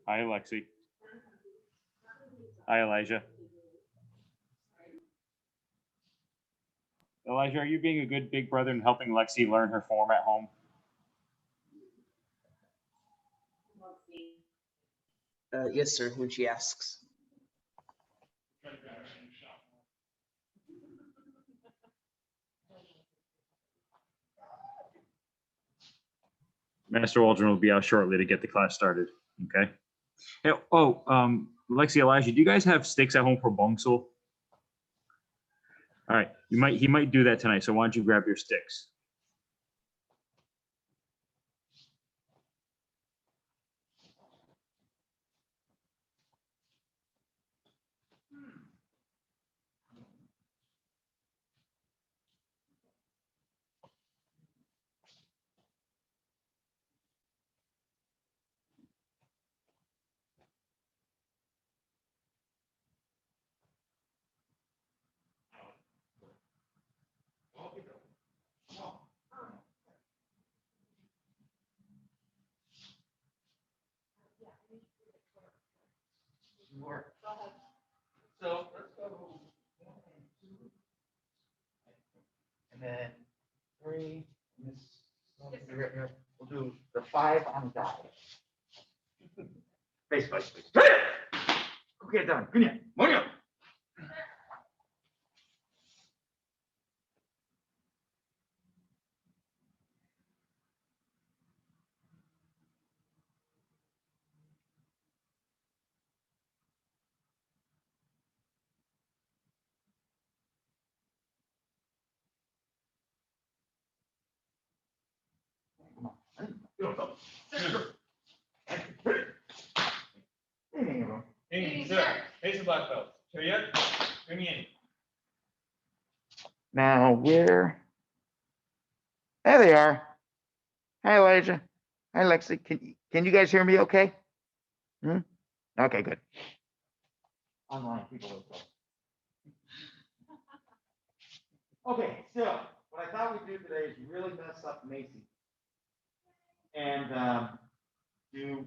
Hi, Alexi. Hi, Elijah. Elijah, are you being a good big brother and helping Lexi learn her form at home? Yes, sir, when she asks. Master Waldron will be out shortly to get the class started. Okay. Hey, Lexi, Elijah, do you guys have sticks at home for Poomse? All right, he might do that tonight. So why don't you grab your sticks? So let's go. And then 3. We'll do the 5 on the die. Face, face, face. Okay, done. Good night. Morning. Evening, sir. Here's the black belt. Here yet? Bring me in. Now where? There they are. Hi, Elijah. Hi, Lexi. Can you guys hear me okay? Okay, good. Online people will go. Okay, so what I thought we'd do today is really mess up Macy and do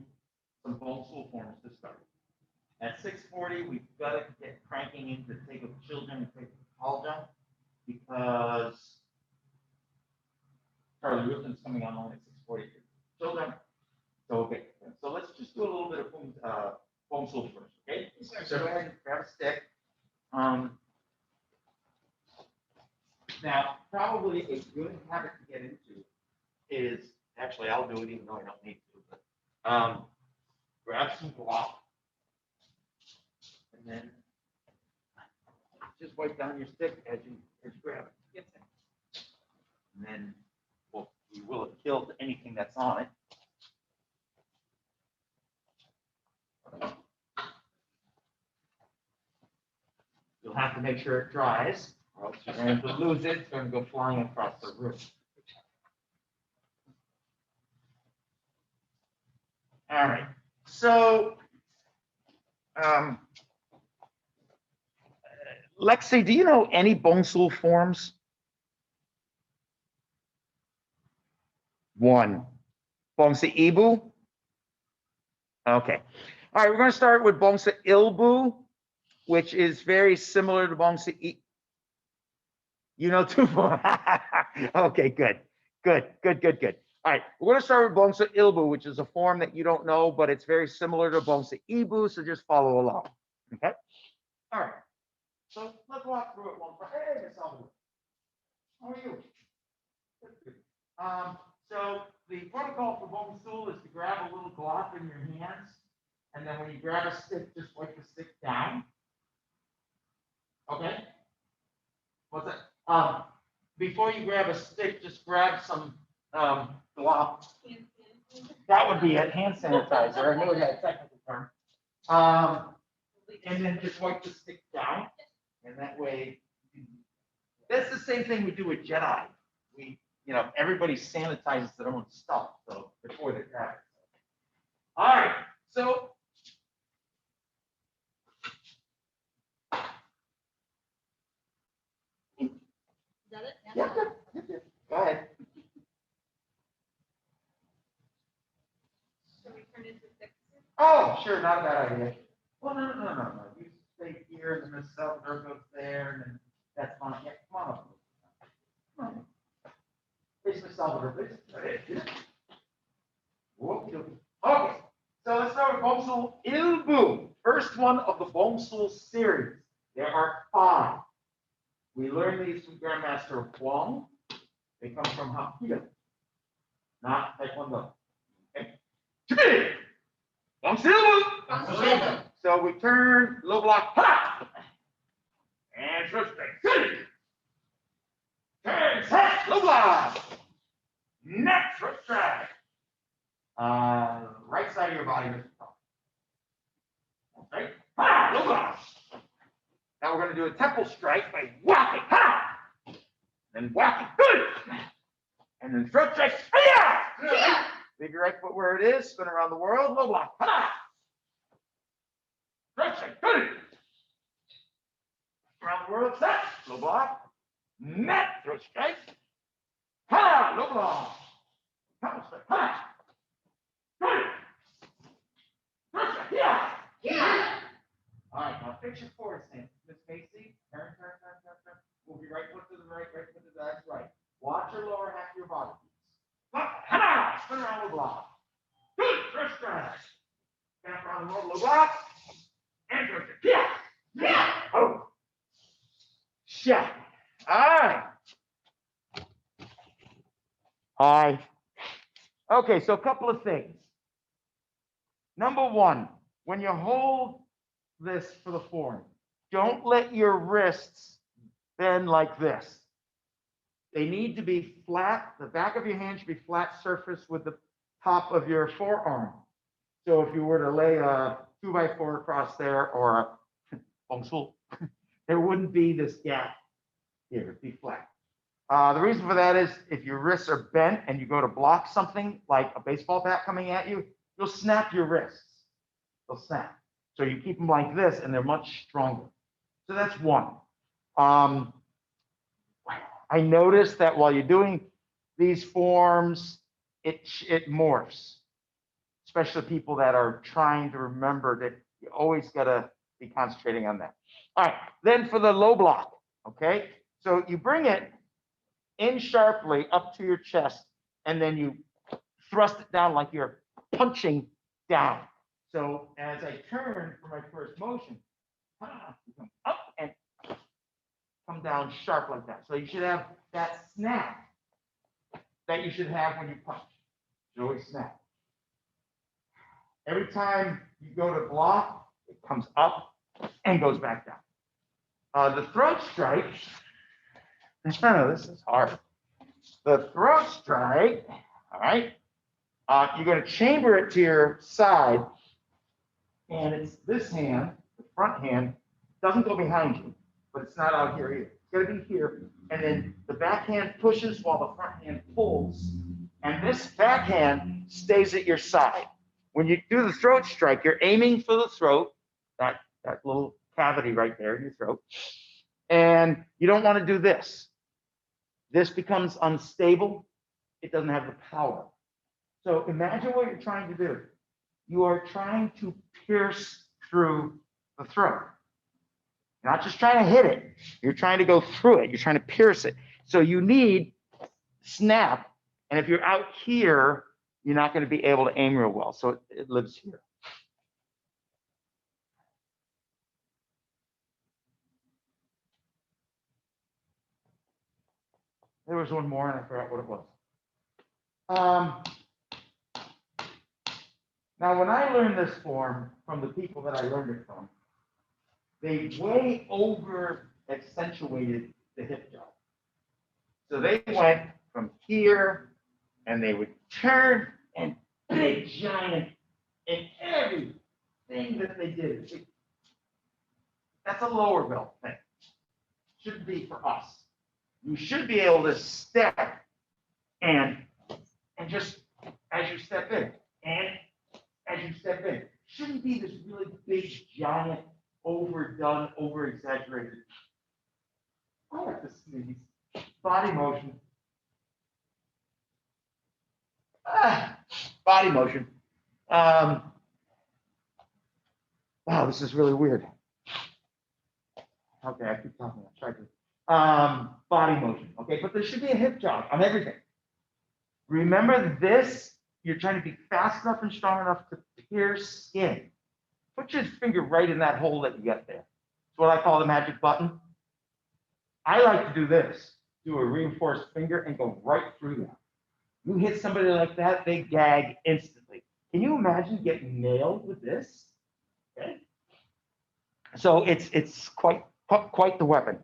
some bone stool forms to start. At 6:40, we've got to get cranking in to take with children and take the call jump because Charlie Wilson's coming online at 6:40. Children. So okay, so let's just do a little bit of bone stool first, okay? So go ahead and grab a stick. Now, probably a good habit to get into is, actually, I'll do it even though I don't need to, but grab some block and then just wipe down your stick as you grab it. And then you will have killed anything that's on it. You'll have to make sure it dries, or else you're going to lose it. It's going to go flying across the room. All right. So, Lexi, do you know any bone stool forms? One. Poomse Ibu? Okay. All right, we're going to start with Poomse Ilbu, which is very similar to Poomse I. You know two forms. Okay, good. Good. All right, we're going to start with Poomse Ilbu, which is a form that you don't know, but it's very similar to Poomse Ibu, so just follow along. Okay? All right. So let's walk through it one more. Hey, Miss Alvarez. How are you? Good. So the protocol for bone stool is to grab a little block in your hands, and then when you grab a stick, just wipe the stick down. Okay? What's that? Before you grab a stick, just grab some block. That would be a hand sanitizer. I know it had a technical term. And then just wipe the stick down, and that way, that's the same thing we do with Jedi. Everybody sanitizes their own stuff, so before they grab it. All right, so Is that it? yeah, go ahead. Should we turn into six? Oh, sure, not a bad idea. Well, no. You stay here, and then Miss Salvador goes there, and then that's fine. Yeah, come on up. Come on. Please, Miss Salvador, please. Okay, so let's start with bone stool Ilbu. First one of the bone stool series. There are 5. We learned these from Grandmaster Huang. They come from Hapkido, not Taekwondo. Okay. Bone stool Ilbu. So we turn, low block, ha! And switch straight. Turn, set, low block. Next, switch straight. Right side of your body, Mr. Tom. Okay. Ha! Low block. Now we're going to do a temple strike by whacking. Ha! Then whacking. Good. And then throat strike. Yeah! Figure right foot where it is. Spin around the world. Low block. Ha! Throat strike. Good. Around the world. Set. Low block. Net. Throat strike. Ha! Low block. Temple strike. Ha! Good. Throat strike. Yeah! All right, now fix your forward stance. Miss Macy, turn. Move your right foot to the right foot to the left, right. Watch your lower half of your body. Spin around the block. Good, first strike. Snap around the world, low block. And first strike. Yeah! Oh. Shit. All right. Okay, so a couple of things. Number 1, when you hold this for the form, don't let your wrists bend like this. They need to be flat. The back of your hand should be flat surface with the top of your forearm. So if you were to lay a 2x4 across there or a pencil, there wouldn't be this gap here. It'd be flat. The reason for that is if your wrists are bent and you go to block something like a baseball bat coming at you, you'll snap your wrists. They'll snap. So you keep them like this and they're much stronger. So that's one. I noticed that while you're doing these forms, it morphs, especially people that are trying to remember that you always got to be concentrating on that. All right, then for the low block, okay? So you bring it in sharply up to your chest, and then you thrust it down like you're punching down. So as I turn for my first motion, you come up and come down sharp like that. So you should have that snap that you should have when you punch. You always snap. Every time you go to block, it comes up and goes back down. The throat strike, this is hard. The throat strike, all right, you're going to chamber it to your side, and it's this hand, the front hand, doesn't go behind you, but it's not out here either. It's going to be here, and then the back hand pushes while the front hand pulls, and this back hand stays at your side. When you do the throat strike, you're aiming for the throat, that little cavity right there in your throat, and you don't want to do this. This becomes unstable. It doesn't have the power. So imagine what you're trying to do. You are trying to pierce through the throat. You're not just trying to hit it. You're trying to go through it. You're trying to pierce it. So you need snap. And if you're out here, you're not going to be able to aim real well. So it lives here. There was one more, and I forgot what it was. Now, when I learned this form from the people that I learned it from, they way over accentuated the hip job. So they went from here, and they would turn and big giant in everything that they did. That's a lower belt thing. Shouldn't be for us. You should be able to step and just as you step in, and as you step in. Shouldn't be this really big, giant, overdone, over-exaggerated. I like to sneeze. Body motion. Body motion. Wow, this is really weird. Okay, I keep talking. I'll try to. Body motion. Okay, but there should be a hip jog on everything. Remember this, you're trying to be fast enough and strong enough to pierce skin. Put your finger right in that hole that you got there. It's what I call the magic button. I like to do this, do a reinforced finger and go right through that. You hit somebody like that, they gag instantly. Can you imagine getting nailed with this? Okay. So it's quite the weapon.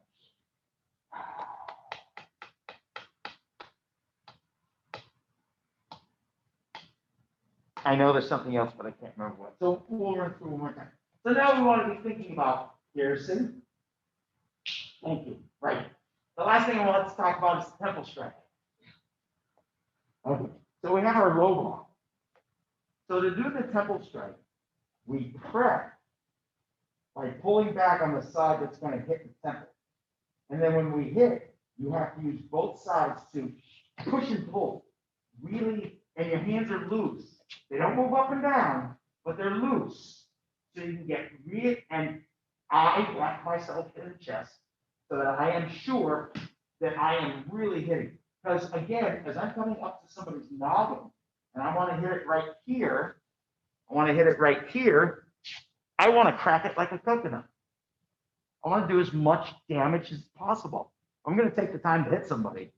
I know there's something else, but I can't remember what. So we'll run through one more time. So now we want to be thinking about piercing. Thank you. Right. The last thing I want to talk about is the temple strike. Okay. So we have our low block. So to do the temple strike, we prep by pulling back on the side that's going to hit the temple. And then when we hit, you have to use both sides to push and pull. Really, and your hands are loose. They don't move up and down, but they're loose. So you can get real, and I whack myself in the chest so that I am sure that I am really hitting. Because again, as I'm coming up to somebody's noggin, and I want to hit it right here, I want to crack it like a coconut. I want to do as much damage as possible. I'm going to take the time to hit somebody,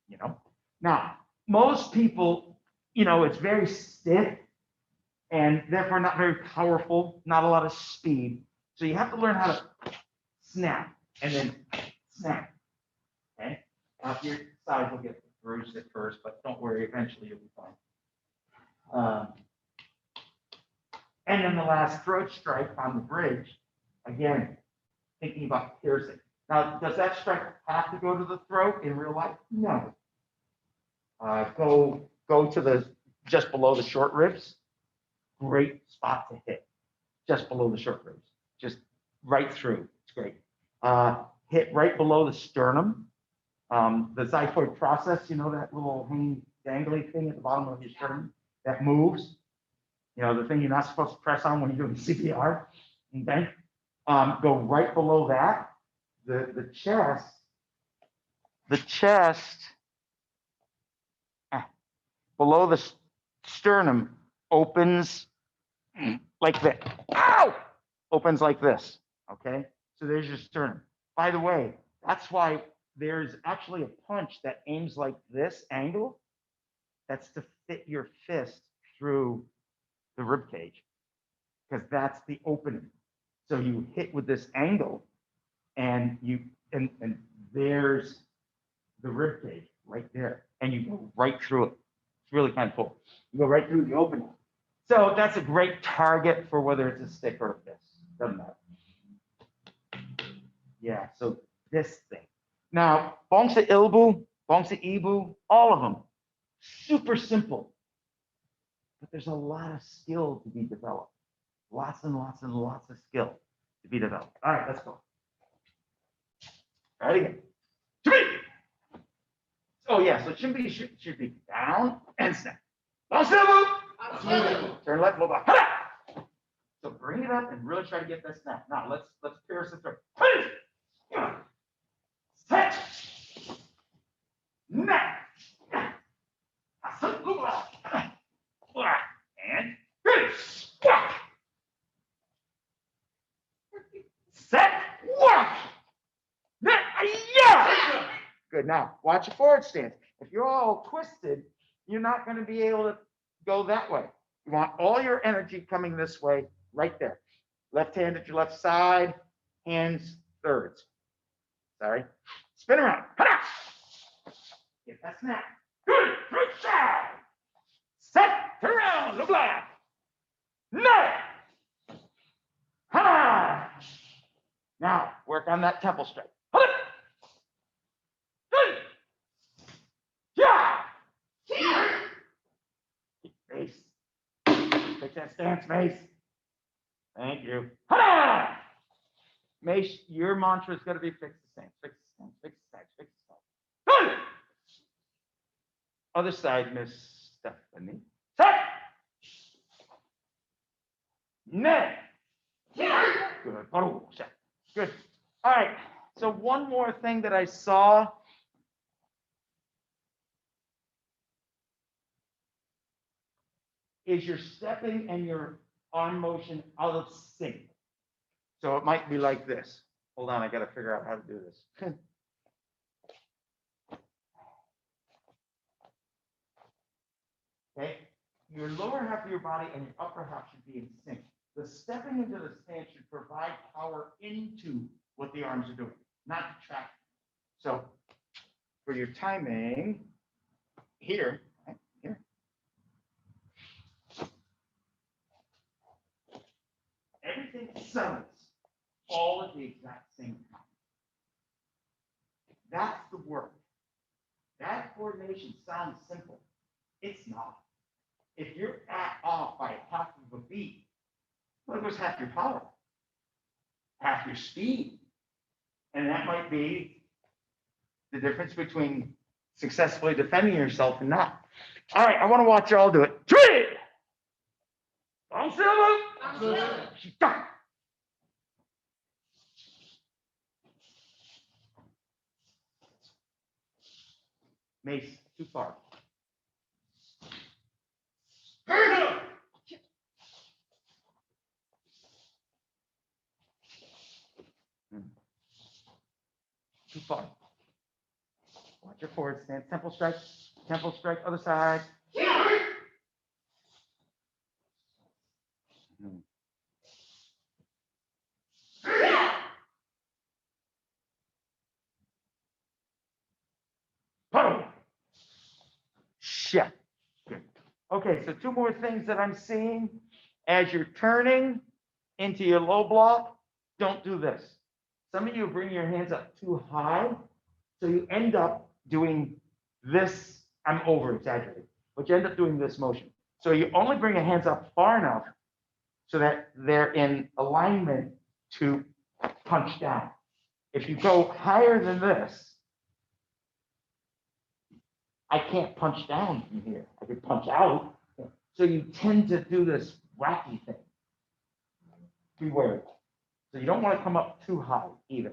you know. Now, most people, you know, it's very stiff and therefore not very powerful, not a lot of speed. So you have to learn how to snap and then snap. Okay. Now your side will get bruised at first, but don't worry, eventually you'll be fine. And then the last throat strike on the bridge, again, thinking about piercing. Now, does that strike have to go to the throat in real life? No. Go to the just below the short ribs. Great spot to hit. just below the short ribs, just right through. It's great. Hit right below the sternum. The xiphoid process, you know, that little hanging dangly thing at the bottom of your sternum that moves. You know, the thing you're not supposed to press on when you're doing CPR. Okay. Go right below that. The chest below the sternum opens like this. Ow! Opens like this. Okay. So there's your sternum. By the way, that's why there's actually a punch that aims like this angle. That's to fit your fist through the rib cage, because that's the opening. So you hit with this angle, and there's the rib cage right there, and you go right through it. It's really kind of cool. You go right through the opening. So that's a great target for whether it's a stick or a fist. Doesn't matter. Yeah. So this thing. Now, Poomse Ilbu, Poomse Ibu, all of them, super simple. But there's a lot of skill to be developed. Lots and lots and lots of skill to be developed. All right, let's go. All right, again. Chimbi! Oh, yeah, so chimbi should be down and snap. Poomse Ilbu! Turn left, move back. So bring it up and really try to get that snap. Now, let's pierce the throat. Set. Neck. And set. Yeah. Good. Now watch your forward stance. If you're all twisted, you're not going to be able to go that way. You want all your energy coming this way, right there. Left hand at your left side, hands thirds. Sorry. Spin around. Get that snap. Good. Right side. Set. Turn around. Look like. No. Ha. Now work on that temple strike. Good. Yeah. Face. Take that stance, Mace. Thank you. Ha. Mace, your mantra is going to be fix the stance, fix the stance, fix the stance, fix the stance. Good. Other side, Miss Stephanie. Set. Neck. Good. Oh, set. Good. All right. So one more thing that I saw. Is your stepping and your arm motion out of sync. So it might be like this. Hold on, I got to figure out how to do this. Okay, your lower half of your body and your upper half should be in sync. The stepping into the stance should provide power into what the arms are doing, not detract. So for your timing, here, right here. Everything settles all at the exact same time. That's the work. That coordination sounds simple. It's not. If you're off by half of a beat, well, it goes half your power, half your speed. And that might be the difference between successfully defending yourself and not. All right, I want to watch you all do it. Three. Mace, too far. Too far. Watch your forward stance. Temple strike, other side. Shit. Good. Okay, so two more things that I'm seeing. As you're turning into your low block, don't do this. Some of you bring your hands up too high, so you end up doing this. I'm over exaggerating, but you end up doing this motion. So you only bring your hands up far enough so that they're in alignment to punch down. If you go higher than this, I can't punch down from here. I could punch out. So you tend to do this wacky thing. Beware. So you don't want to come up too high either.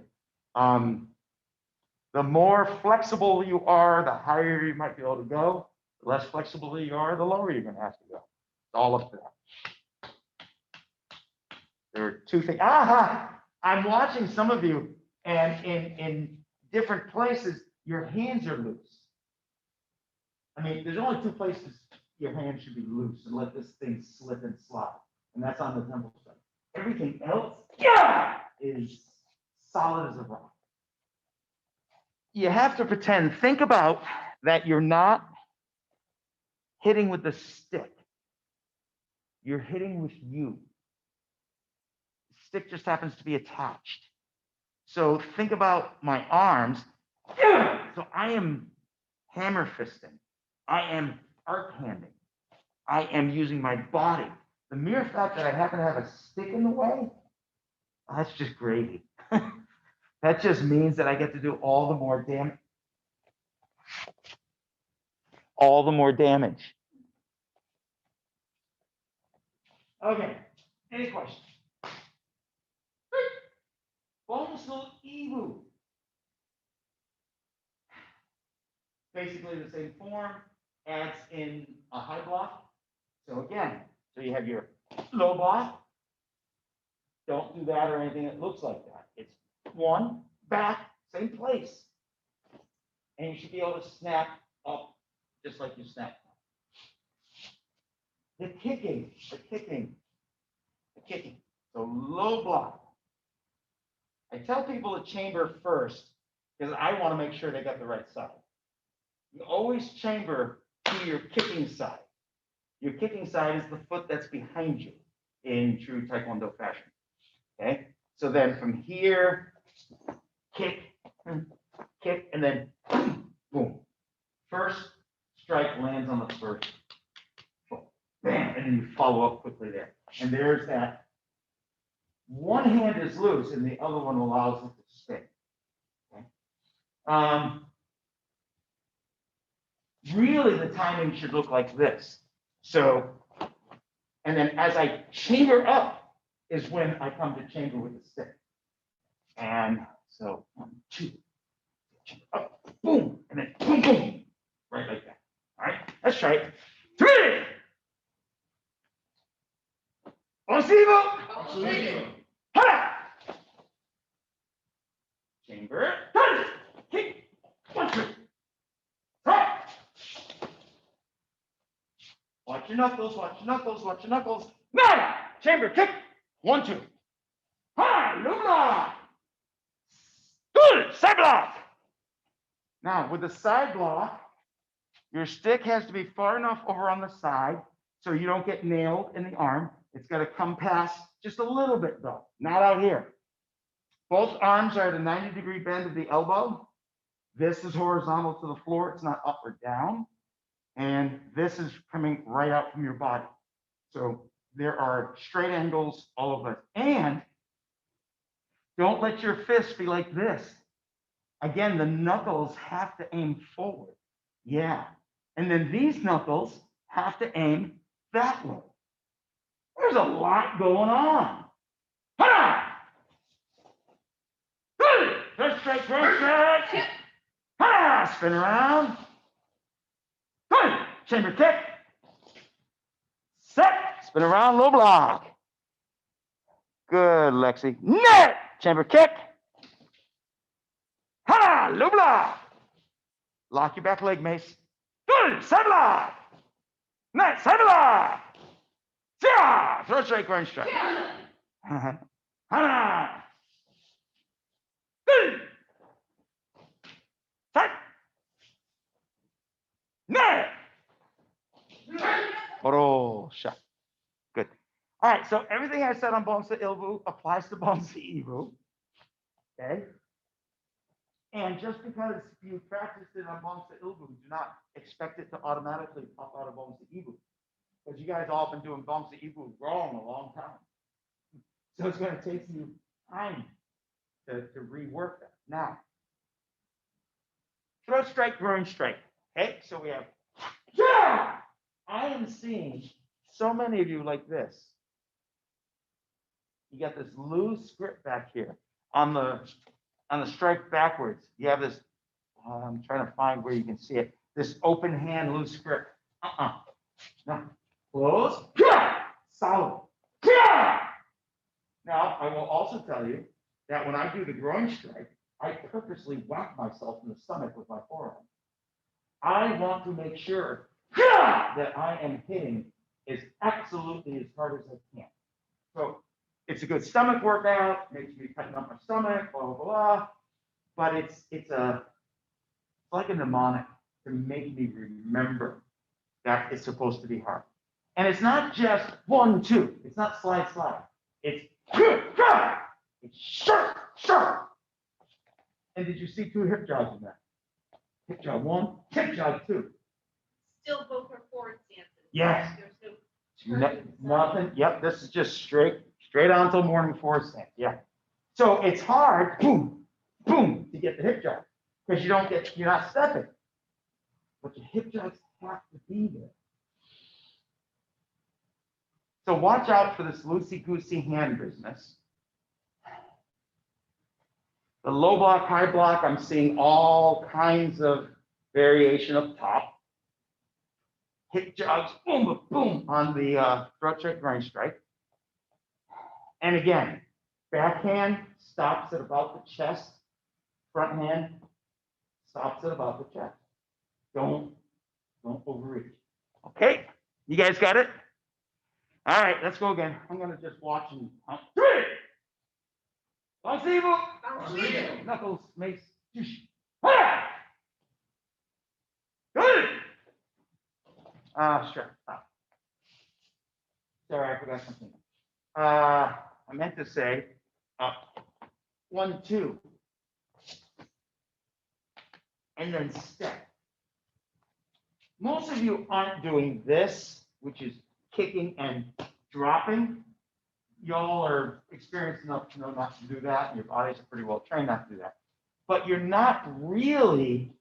The more flexible you are, the higher you might be able to go. The less flexible you are, the lower you're going to have to go. It's all up to that. There are two things. Aha! I'm watching some of you, and in different places, your hands are loose. I mean, there's only two places your hands should be loose and let this thing slip and slide, and that's on the temple side. Everything else, is solid as a rock. You have to pretend, think about that you're not hitting with the stick. You're hitting with you. The stick just happens to be attached. So think about my arms. So I am hammer fisting. I am arc handing. I am using my body. The mere fact that I happen to have a stick in the way, that's just gravy. That just means that I get to do all the more damage. All the more damage. Okay, any questions? Poomse Ibu. Basically the same form, adds in a high block. So again, so you have your low block. Don't do that or anything that looks like that. It's one, back, same place. And you should be able to snap up just like you snap. The kicking. So low block. I tell people to chamber first because I want to make sure they got the right side. You always chamber to your kicking side. Your kicking side is the foot that's behind you in true Taekwondo fashion. Okay? So then from here, kick, and then boom. First strike lands on the first. Bam, and then you follow up quickly there. And there's that. One hand is loose and the other one allows it to stick. Okay? Really, the timing should look like this. So, and then as I chamber up is when I come to chamber with the stick. And so 1, 2, chamber up, boom, and then boom, boom, right like that. All right, let's try it. 3. Osivo. Ha! Chamber. Kick. 1, 2. Ha! Watch your knuckles, watch your knuckles, watch your knuckles. Nada! Chamber kick. 1, 2. Ha! Lumina! Good! Side block! Now, with the side block, your stick has to be far enough over on the side so you don't get nailed in the arm. It's got to come past just a little bit, though, not out here. Both arms are at a 90-degree bend of the elbow. This is horizontal to the floor. It's not up or down. And this is coming right out from your body. So there are straight angles all of it. And don't let your fist be like this. Again, the knuckles have to aim forward. Yeah. And then these knuckles have to aim that way. There's a lot going on. Ha! First strike, first strike. Ha! Spin around. Chamber kick. Set. Spin around, low block. Good, Lexi. Net. Chamber kick. Ha! Low block. Lock your back leg, Mace. Good. Side block. Net. Side block. Yeah. Throw strike, run strike. Ha! Good. Side. Net. Oro shot. Good. All right, so everything I said on Poomse Ilbu applies to Poomse Ibu. Okay? And just because you practiced it on Poomse Ilbu, do not expect it to automatically pop out of Poomse Ibu. because you guys all been doing Poomse Ibu wrong a long time. So it's going to take you time to rework that. Now, throat strike, groin strike. Okay, so we have, yeah! I am seeing so many of you like this. You got this loose grip back here on the strike backwards. You have this, I'm trying to find where you can see it, this open hand loose grip. No, close, solid. Now, I will also tell you that when I do the groin strike, I purposely whack myself in the stomach with my forearm. I want to make sure that I am hitting as absolutely as hard as I can. So it's a good stomach workout, makes me tighten up my stomach, blah, blah, blah. But it's like a mnemonic to make me remember that it's supposed to be hard. And it's not just 1, 2. It's not slide, slide. It's sharp, sharp. And did you see 2 hip jogs in that? Hip jog 1, hip jog 2. Still both are forward stances. Yes. There's no turn. Nothing. Yep. This is just straight on till morning forward stance. Yeah. So it's hard, boom, boom, to get the hip jog because you're not stepping. But the hip jogs have to be there. So watch out for this loosey-goosey hand business. The low block, high block, I'm seeing all kinds of variation up top. Hip jogs, boom, boom, boom, on the throat strike, groin strike. And again, backhand stops at about the chest. Front hand stops at about the chest. Don't overreach. Okay, you guys got it? All right, let's go again. I'm gonna just watch and count. 3. Poomse Ibu. Knuckles, mace. Good. Sure. Sorry, I forgot something. I meant to say 1, 2, and then step. Most of you aren't doing this, which is kicking and dropping. Y'all are experienced enough to know not to do that, and your bodies are pretty well trained not to do that. But you're not really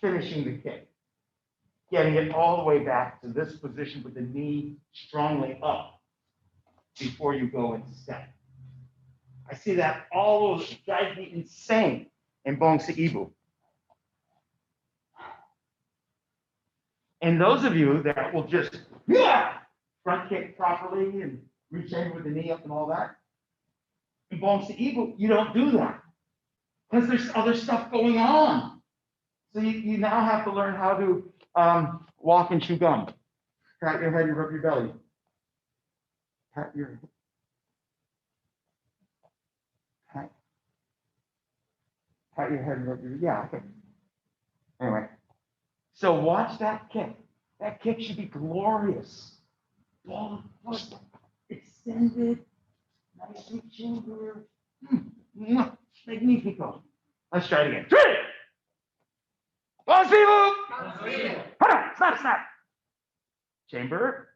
finishing the kick, getting it all the way back to this position with the knee strongly up before you go and step. I see that all over. It drives me insane in Poomse Ibu. And those of you that will just front kick properly and reach in with the knee up and all that, in Poomse Ibu, you don't do that because there's other stuff going on. So you now have to learn how to walk and chew gum. Pat your head and rub your belly. Pat your pat your head and rub your, yeah, okay. Anyway, so watch that kick. That kick should be glorious. Ball of foot extended, nicely chambered. Magnifico. Let's try it again. 3. Poomse Ibu. Snap, snap. Chamber.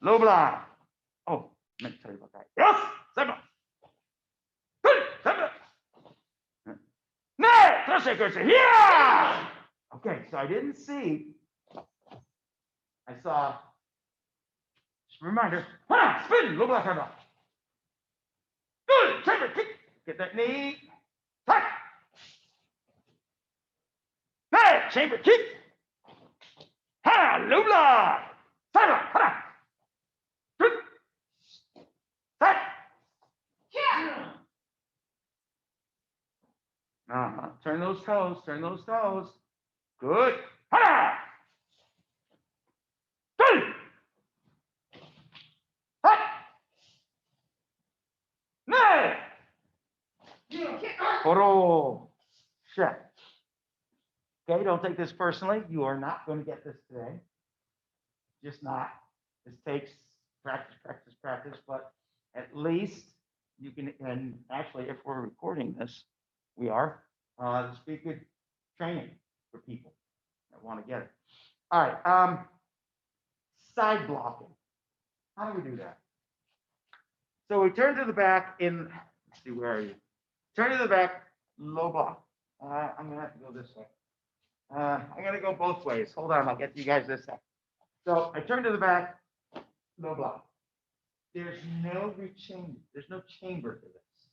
Low block. Oh, I meant to tell you about that. Yes, 7. 7. Yeah. Okay, so I didn't see. I saw. Just a reminder. Spin. Low block. High block. Good. Chamber kick. Get that knee. Tuck. Hey, chamber kick. Ha, low block. Side block. Ha. Good. Tuck. Yeah. Turn those toes. Turn those toes. Good. Ha. Good. Ha. Nay. Oro. Shit. Okay, don't take this personally. You are not going to get this today. Just not. This takes practice, practice, practice, but at least you can, and actually, if we're recording this, we are, this would be a good training for people that want to get it. All right, side blocking. How do we do that? So we turn to the back in, let's see, where are you? Turn to the back, low block. I'm gonna have to go this way. I'm gonna go both ways. Hold on, I'll get you guys this way. So I turn to the back, low block. There's no rechamber. There's no chamber for this.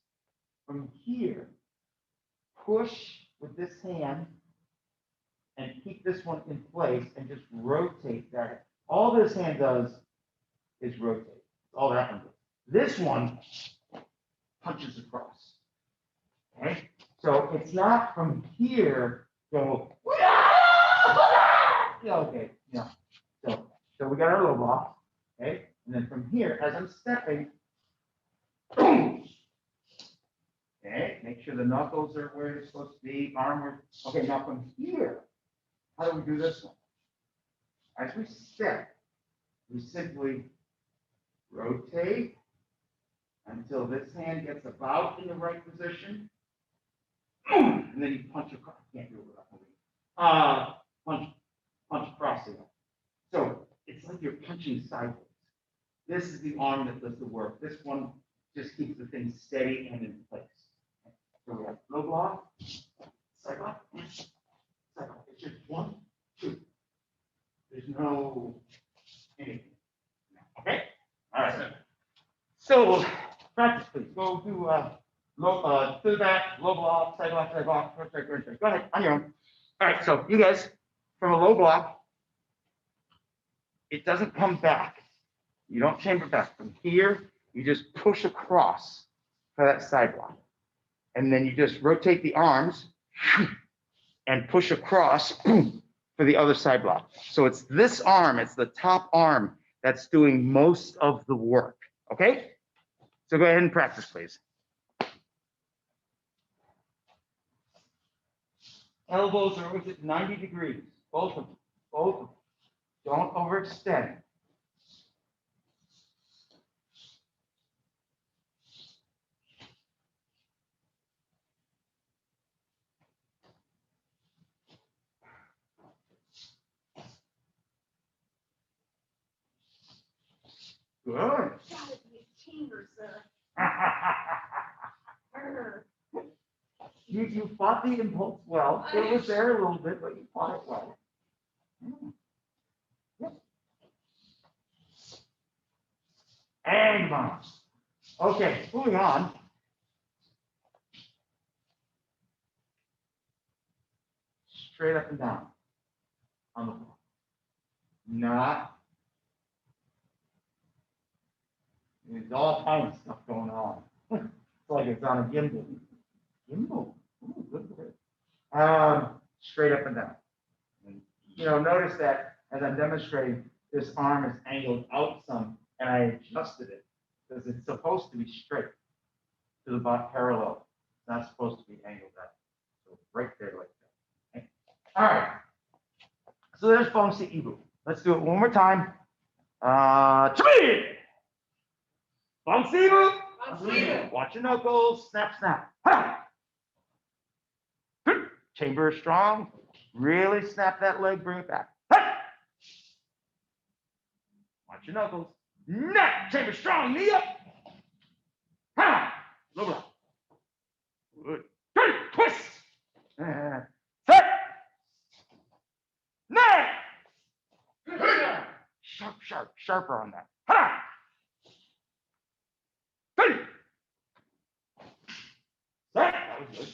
From here, push with this hand and keep this one in place and just rotate that. All this hand does is rotate. All that one does. This one punches across. Okay? So it's not from here, go, okay, yeah. So we got our low block, okay? And then from here, as I'm stepping, boom. Okay, make sure the knuckles are where they're supposed to be, arm where, okay, now from here, how do we do this one? As we step, we simply rotate until this hand gets about in the right position. And then you punch across. Can't do it without moving. Punch across it. So it's like you're punching sideways. This is the arm that does the work. This one just keeps the thing steady and in place. So we have low block, side block, side block. It's just 1, 2. There's no anything. Okay? All right. So practice, please. Go do low to the back, low block, side block, first strike, first strike. Go ahead, on your own. All right, so you guys, from a low block, it doesn't come back. You don't chamber back. From here, you just push across for that side block. And then you just rotate the arms and push across for the other side block. So it's this arm, it's the top arm that's doing most of the work. Okay? So go ahead and practice, please. Elbows are always at 90 degrees. Both of them. Both of them. Don't overextend. Good. Gotta be a chamber, sir. You fought the impulse well. It was there a little bit, but you fought it well. Yep. And bounce. Okay, moving on. Straight up and down on the floor. Not. There's all kinds of stuff going on. It's like it's on a gimbal. Gimbal. Ooh, good for it. Straight up and down. And, you know, notice that as I'm demonstrating, this arm is angled out some, and I adjusted it because it's supposed to be straight to the bottom parallel. It's not supposed to be angled out. So right there like that. Okay. All right. So there's Poomse Ibu. Let's do it one more time. Three. Poomse Ibu. Watch your knuckles. Snap, snap. Ha! Chamber is strong. Really snap that leg, bring it back. Ha! Watch your knuckles. Neck. Chamber strong. Knee up. Ha! Low block. Good. Good. Twist. Set. Neck. Sharp, sharp, sharper on that. Ha! Good. Set. That was good.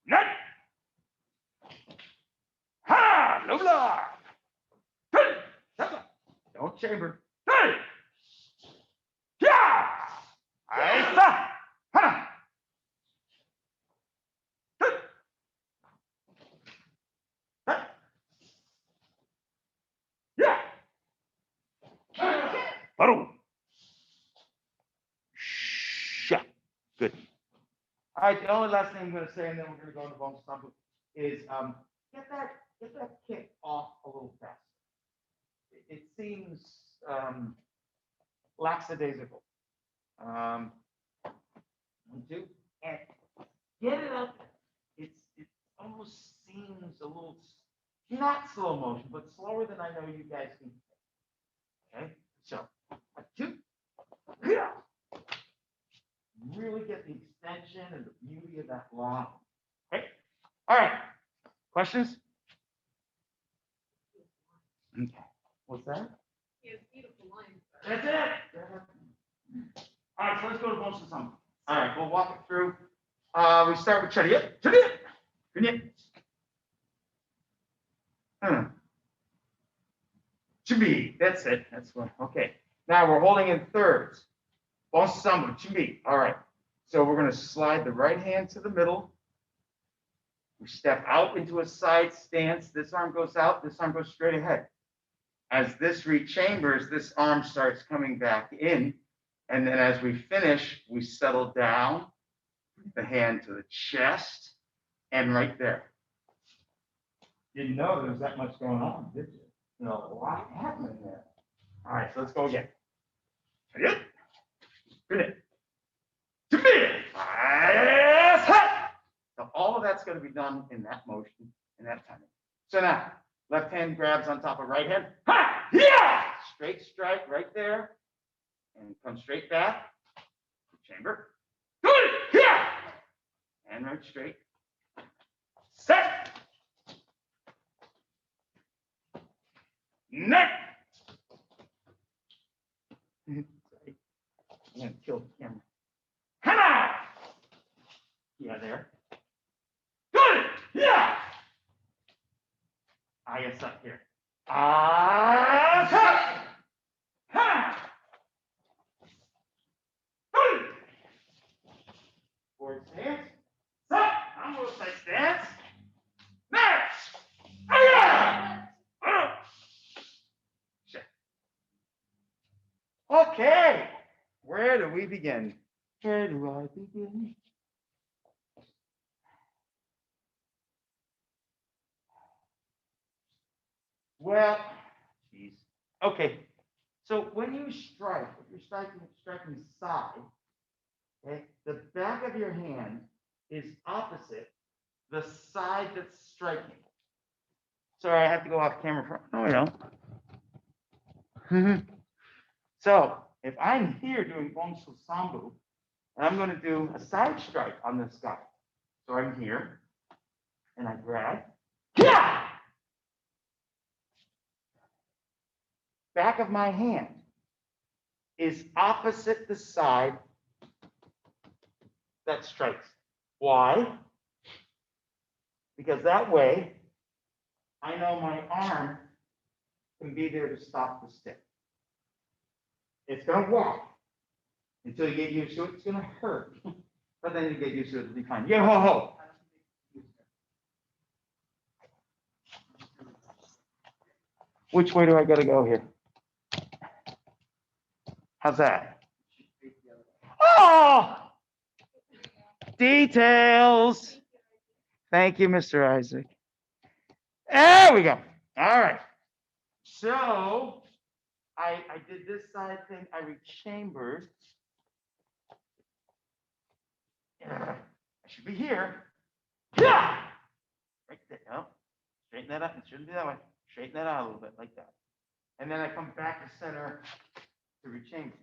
Neck. Ha! Low block. Good. Don't chamber. Good. Yeah. I stop. Ha! Good. Yeah. Boom. Shut. Good. All right, the only last thing I'm going to say, and then we're going to go into bone stumble, is get that kick off a little faster. It seems lackadaisical. 1, 2, and get it up. It almost seems a little, not slow motion, but slower than I know you guys can. Okay, so 1, 2, yeah. Really get the extension and the beauty of that long. Okay, all right. Questions? Okay, what's that? He has beautiful lines. That's it. All right, so let's go to Poomse Sambo. All right, we'll walk it through. We start with chariot. Chariot. Chimbi. That's it. That's one. Okay. Now we're holding in thirds. Poomse Sambo. Chimbi. All right. So we're going to slide the right hand to the middle. We step out into a side stance. This arm goes out. This arm goes straight ahead. As this rechambers, this arm starts coming back in. And then as we finish, we settle down, the hand to the chest, and right there. Didn't know there was that much going on, did you? You know, a lot happening there. All right, so let's go again. So all of that's going to be done in that motion, in that timing. So now, left hand grabs on top of right hand. Ha! Yeah! Straight strike right there. And come straight back. Chamber. Good! Yeah! And right straight. Set! Neck! Sorry. I'm going to kill the camera. Hana! Yeah, there. Good! Yeah! I guess up here. Attack! Ha! Good! Forward stance. Stop! I'm going to say stance. Next! Check. Okay. Where do we begin? Where do I begin? Well, geez. Okay. So when you strike, if you're striking side, okay, the back of your hand is opposite the side that's striking. Sorry, I have to go off camera for. No, we don't. So if I'm here doing Poomse Sambo, and I'm going to do a side strike on this guy. So I'm here, and I grab. Yeah! Back of my hand is opposite the side that strikes. Why? Because that way, I know my arm can be there to stop the stick. It's going to walk until you get used to it. It's going to hurt, but then you get used to it. It'll be fine. Yo ho ho. Which way do I got to go here? How's that? Oh, details. Thank you, Mr. Isaac. There we go. All right. So I did this side thing. I rechambered. I should be here. Yeah. Right there. No. Straighten that up. It shouldn't be that way. Straighten that out a little bit like that. And then I come back to center to rechamber.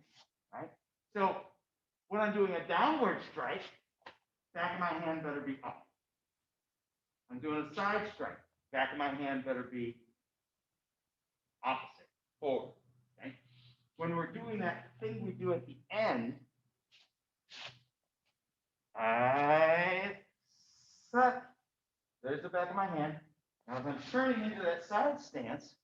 Right? So when I'm doing a downward strike, back of my hand better be up. I'm doing a side strike. Back of my hand better be opposite, forward. Okay? When we're doing that thing we do at the end, I set. There's the back of my hand. Now as I'm turning into that side stance,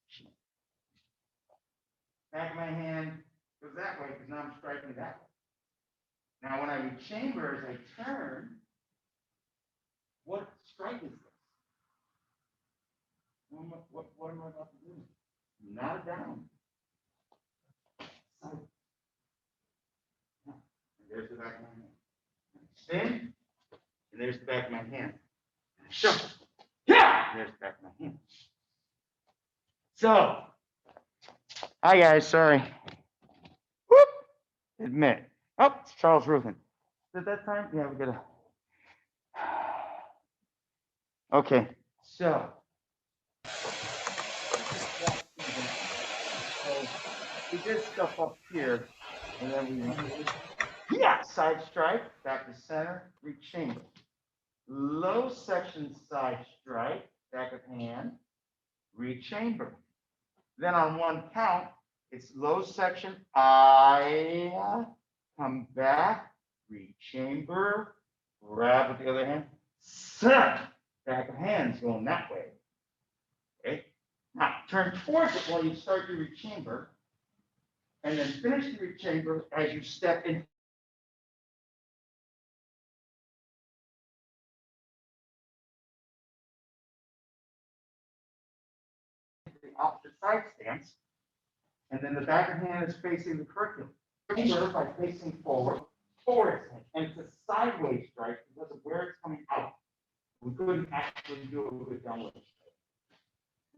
back of my hand goes that way because now I'm striking that way. Now when I rechamber as I turn, what strike is this? What am I about to do? Not a down. And there's the back of my hand. Spin, and there's the back of my hand. Shuffle. Yeah! There's the back of my hand. So, hi guys, sorry. Whoop! Admit, Oh, it's Charles Ruthin. At that time, yeah, we gotta. Okay, so. So we did stuff up here, and then we went, yeah, side strike, back to center, reach chamber. Low section side strike, back of hand, reach chamber. Then on one count, it's low section, I come back, reach chamber, grab with the other hand, set, back of hands going that way. Okay, now turn towards it while you start your reach chamber, and then finish the reach chamber as you step in. The opposite side stance, and then the back of hand is facing the curriculum. Chamber by facing forward, and it's a sideways strike because of where it's coming out. We couldn't actually do it with a downward strike.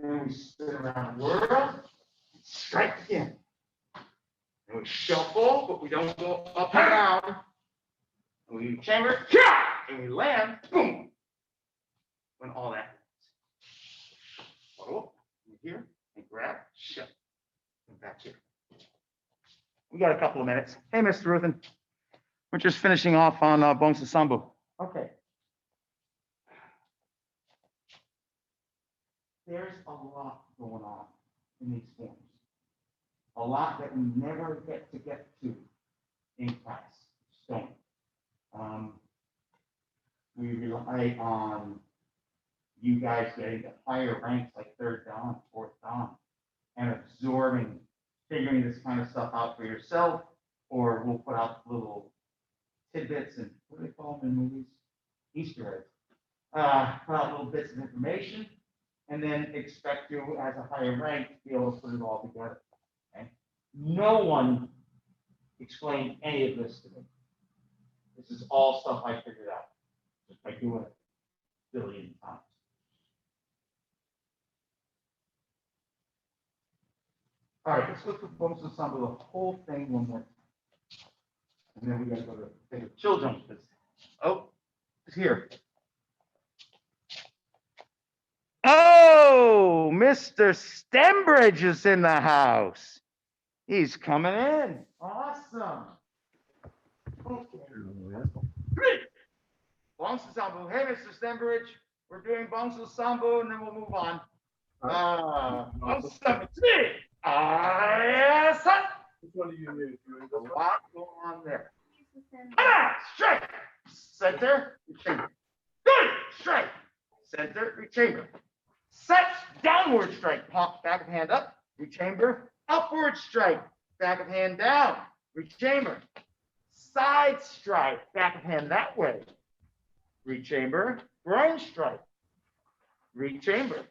Then we spin around the world, strike again. And we shuffle, but we don't go up and down. And we chamber, and we land, boom. When all that happens. Follow here and grab, shut. And back here. We got a couple of minutes. Hey, Mr. Ruthin. We're just finishing off on Poomse Sambo. Okay. There's a lot going on in these forms. A lot that we never get to in class. Don't. We rely on you guys getting to higher ranks like third dan, fourth dan, and absorbing, figuring this kind of stuff out for yourself, or we'll put out little tidbits and what do they call them in movies? Easter eggs. Put out little bits of information, and then expect you as a higher rank to be able to put it all together. Okay? No one explained any of this to me. This is all stuff I figured out just by doing it a billion times. All right, let's look at Poomse Sambo, the whole thing one more time. And then we gotta go to the children. Oh, it's here. Oh, Mr. Stembridge is in the house. He's coming in. Awesome. Okay. Poomse Sambo. Hey, Mr. Stembridge. We're doing Poomse Sambo, and then we'll move on. Poomse Sambo. Yes. Which one do you need? A lot going on there. Strike. Center, rechamber. Good. Strike. Center, rechamber. Set, downward strike. Pop, back of hand up. Rechamber. Upward strike. Back of hand down. Rechamber. Side strike. Back of hand that way. Rechamber. Groin strike. Rechamber.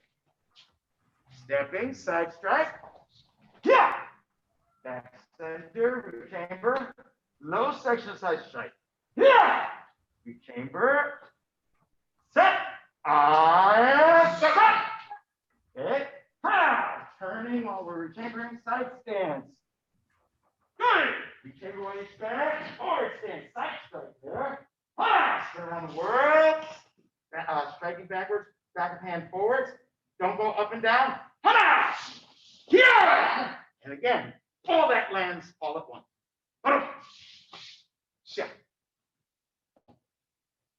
Stepping, side strike. Yeah. Back center, rechamber. Low section side strike. Yeah. Rechamber. Set. Set. Okay. Turning while we're rechambering, side stance. Good. Rechamber while you stand. Forward stance. Side strike there. Spin around the world. Striking backwards. Back of hand forwards. Don't go up and down. Yeah. And again, all that lands all at once. Shit.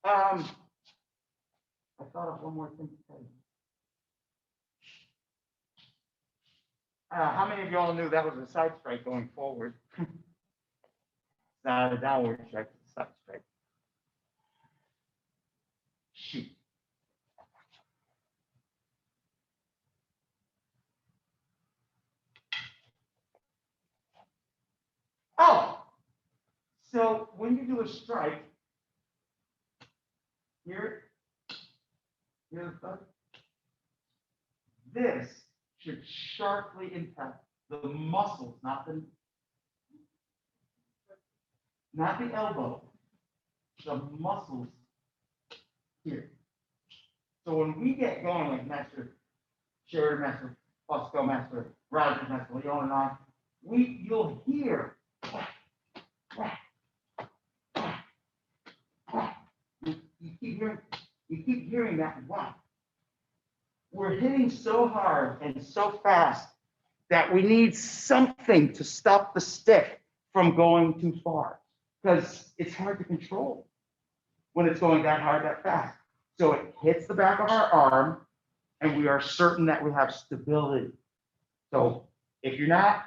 I thought of one more thing to tell you. How many of y'all knew that was a side strike going forward? It's not a downward strike, it's a side strike. Shoot. Oh, so when you do a strike, here's the third. This should sharply impact the muscles, not the elbow, the muscles here. So when we get going, like Master Sheridan, Master Fosco, Master Roger, Master Leon, and I, you'll hear whack, whack, you keep hearing that one. We're hitting so hard and so fast that we need something to stop the stick from going too far, because it's hard to control when it's going that hard, that fast. So it hits the back of our arm, and we are certain that we have stability. So if you're not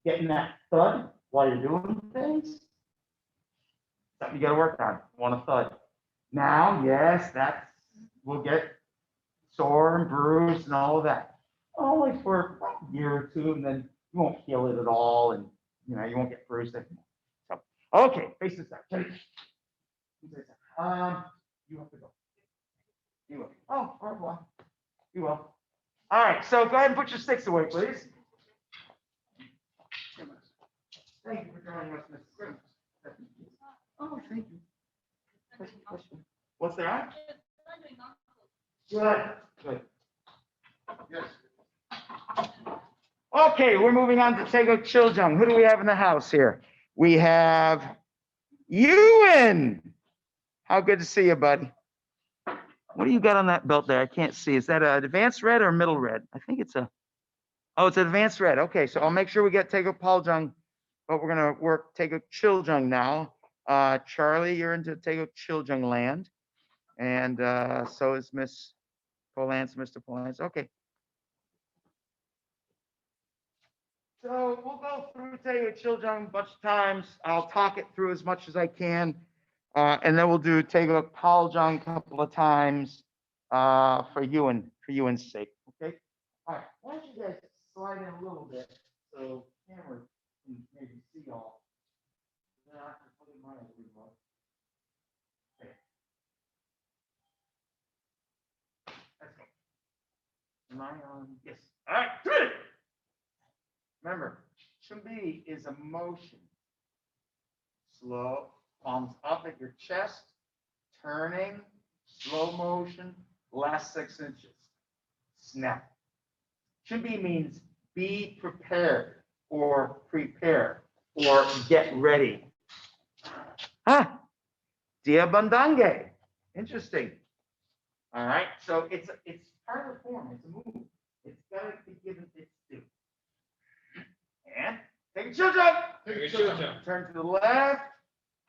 getting that thud while you're doing things, something you got to work on. Want a thud. Now, yes, we'll get sore and bruised and all of that. Only for a year or two, and then you won't feel it at all, and you won't get bruised anymore. So, okay, face this up. You have to go. You will. Oh, au revoir. You will. All right, so go ahead and put your sticks away, please. Thank you for joining us, Mr. Grimm. Oh, thank you. What's that? Good. Good. Yes. Okay, we're moving on to Tego Chiljung. Who do we have in the house here? We have Ewan. How good to see you, buddy. What do you got on that belt there? I can't see. Is that an advanced red or middle red? I think it's it's an advanced red. Okay, so I'll make sure we get Tego Paljung, but we're going to work Tego Chiljung now. Charlie, you're into Tego Chiljung land. And so is Miss Polance, Mr. Polance. Okay. So we'll go through Tego Chiljung a bunch of times. I'll talk it through as much as I can. And then we'll do Tego Paljung a couple of times for Ewan's sake. Okay. All right. Why don't you guys slide in a little bit so camera can maybe see y'all. Then I can put in my remote. Okay. Let's go. Am I on? Yes. All right. Good. Remember, Chumbi is a motion. Slow, palms up at your chest, turning, slow motion, last 6 inches. Snap. Chumbi means be prepared or prepare or get ready. Dia bandange. Interesting. All right. So it's part of the form. It's a move. It's got to be given its due. And take a chill jump. Turn to the left.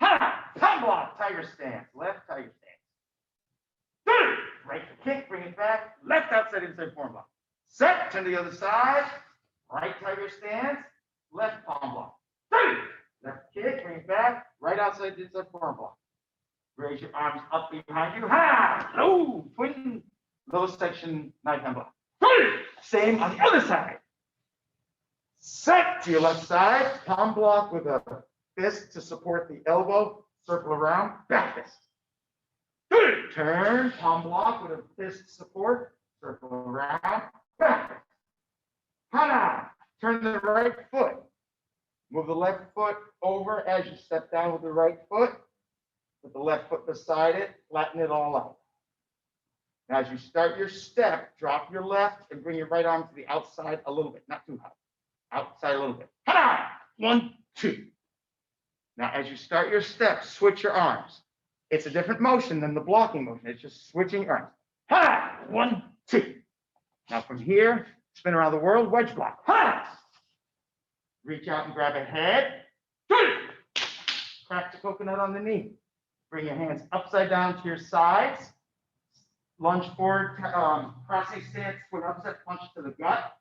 Palm block. Tiger stance. Left tiger stance. Right kick. Bring it back. Left outside inside form block. Set. Turn to the other side. Right tiger stance. Left palm block. Left kick. Bring it back. Right outside inside form block. Raise your arms up behind you. Low twin. Low section knife hand block. Same on the other side. Set to your left side. Palm block with a fist to support the elbow. Circle around. Back fist. Turn. Palm block with a fist support. Circle around. Back fist. Hana. Turn the right foot. Move the left foot over as you step down with the right foot. Put the left foot beside it. Flatten it all out. Now, as you start your step, drop your left and bring your right arm to the outside a little bit, not too high. Outside a little bit. Ta-da! 1, 2. Now, as you start your step, switch your arms. It's a different motion than the blocking motion. It's just switching your arms. Ta-da! 1, 2. Now, from here, spin around the world, wedge block. Ta-da! Reach out and grab a head. Crack the coconut on the knee. Bring your hands upside down to your sides. Lunge forward, crossing stance with upset punch to the gut.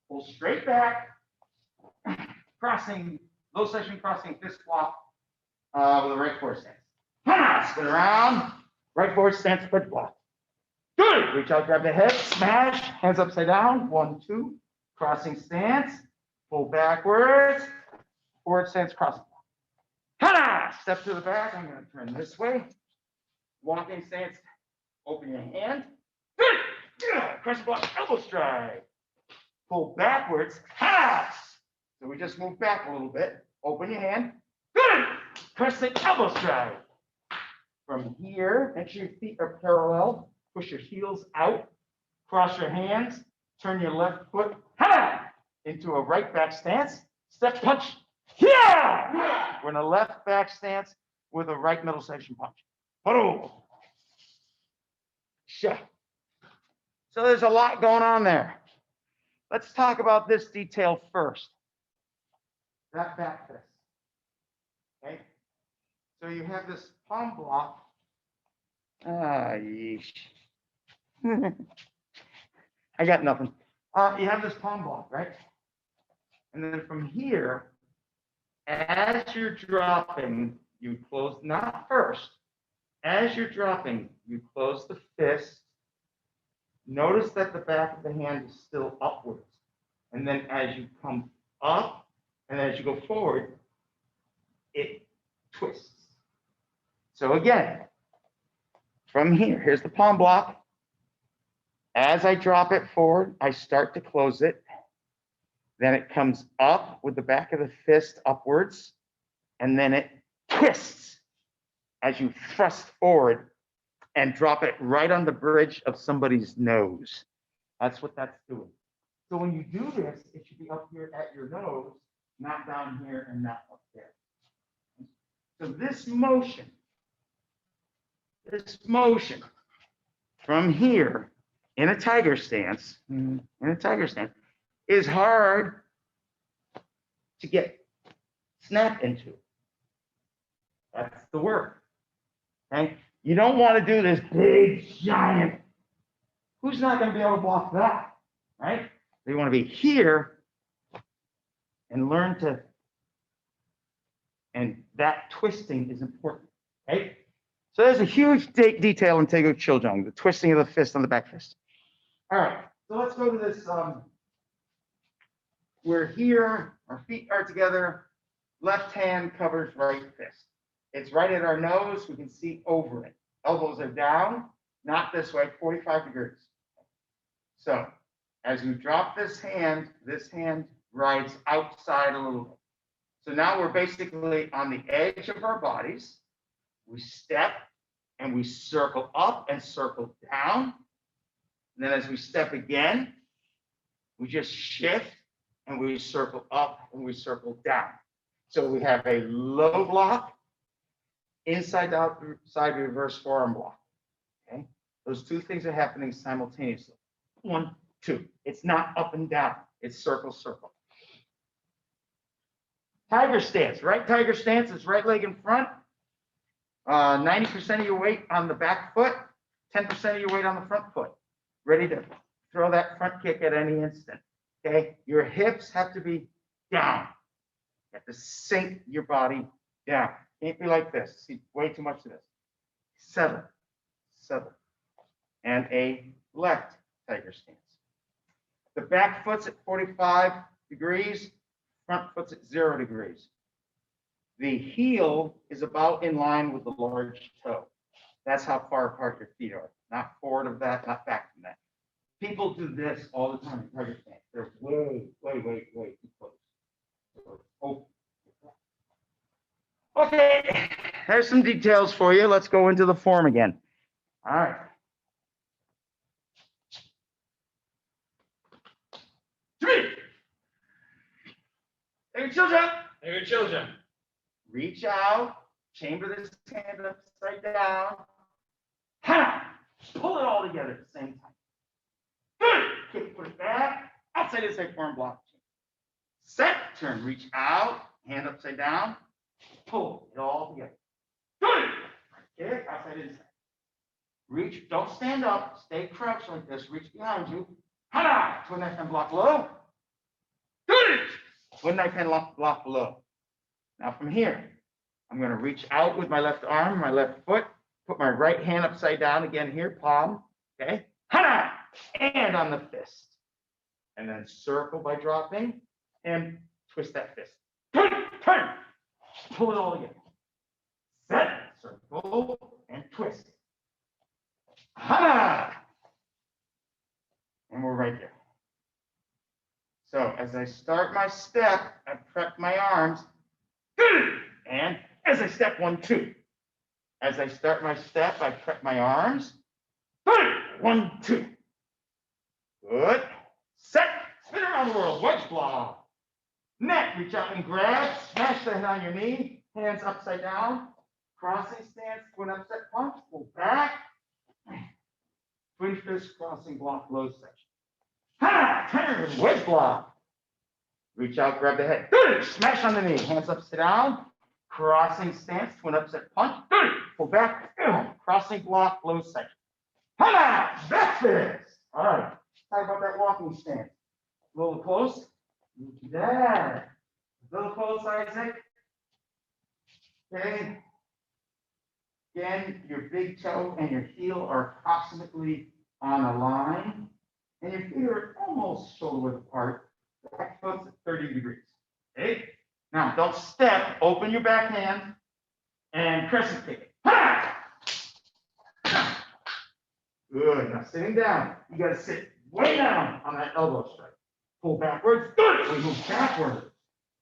Pull straight back. Crossing, low section crossing fist block with a right forward stance. Spin around, right forward stance, wedge block. Good. Reach out, grab the head, smash, hands upside down. 1, 2. Crossing stance. Pull backwards. Forward stance, crossing block. Step to the back. I'm going to turn this way. Walking stance. Open your hand. Crescent block, elbow strike. Pull backwards. So we just move back a little bit. Open your hand. Crescent elbow strike. From here, make sure your feet are parallel. Push your heels out. Cross your hands. Turn your left foot into a right back stance. Step punch. We're in a left back stance with a right middle section punch. sha. So there's a lot going on there. Let's talk about this detail first. That back fist. Okay. So you have this palm block. Ah, yeesh. I got nothing. You have this palm block, right? And then from here, as you're dropping, you close, not first. As you're dropping, you close the fist. Notice that the back of the hand is still upwards. And then as you come up and as you go forward, it twists. So again, from here, here's the palm block. As I drop it forward, I start to close it. Then it comes up with the back of the fist upwards, and then it twists as you thrust forward and drop it right on the bridge of somebody's nose. That's what that's doing. So when you do this, it should be up here at your nose, not down here and not up there. So this motion from here in a tiger stance, is hard to get snap into. That's the work. Okay? You don't want to do this big, giant. Who's not going to be able to block that? Right? You want to be here and learn to, and that twisting is important. Okay? So there's a huge detail in Tego Chiljong, the twisting of the fist on the back fist. All right, so let's go to this. We're here, our feet are together, left hand covers right fist. It's right at our nose, we can see over it. Elbows are down, not this way, 45 degrees. So as you drop this hand rides outside a little bit. So now we're basically on the edge of our bodies. We step and we circle up and circle down. And then as we step again, we just shift and we circle up and we circle down. So we have a low block, inside out side reverse forearm block. Okay, those two things are happening simultaneously. 1, 2. It's not up and down. It's circle, circle. Tiger stance. Right tiger stance is right leg in front. 90% of your weight on the back foot, 10% of your weight on the front foot. Ready to throw that front kick at any instant. Okay, your hips have to be down. You have to sink your body down. Can't be like this. See, way too much of this. 7. And a left tiger stance. The back foot's at 45 degrees, front foot's at 0 degrees. The heel is about in line with the large toe. That's how far apart your feet are. Not forward of that, not back from that. People do this all the time in tiger stance. They're way too close. Oh. Okay, there's some details for you. Let's go into the form again. All right. Three. Take your children. Reach out, chamber this hand upside down. Ha! Pull it all together at the same time. Good. Kick, put it back. Outside inside forearm block. Set, turn, reach out, hand upside down. Pull it all together. Good. Kick, outside inside. Reach, don't stand up. Stay crouched like this. Reach behind you. Ha! Twin knife hand block low. Good. Twin knife hand block below. Now from here, I'm going to reach out with my left arm, my left foot, put my right hand upside down again here, palm, okay? Ha! And on the fist. And then circle by dropping and twist that fist. Turn. Pull it all together. Set, circle, and twist. Ha! And we're right there. So as I start my step, I prep my arms. And as I step 1, 2. As I start my step, I prep my arms. 1, 2. Good. Set. Spin around the world. Wedge block. Neck. Reach out and grab. Smash the head on your knee. Hands upside down. Crossing stance. Twin upset punch. Pull back. twin fist crossing block low section. Ha! Turn, wedge block. Reach out, grab the head. Good. Smash on the knee. Hands up, sit down. Crossing stance, twin upset punch. Good. Pull back. Crossing block, low section. Ha! Back fist. All right. Talk about that walking stance. A little close. That. A little close, Isaac. Okay. Again, your big toe and your heel are approximately on a line, and your feet are almost shoulder width apart. Back foot's at 30 degrees. Okay? Now, don't step, open your back hand, and crescent kick it. Ha! Good. Now, sitting down, you got to sit way down on that elbow strike. Pull backwards. Good. We move backwards.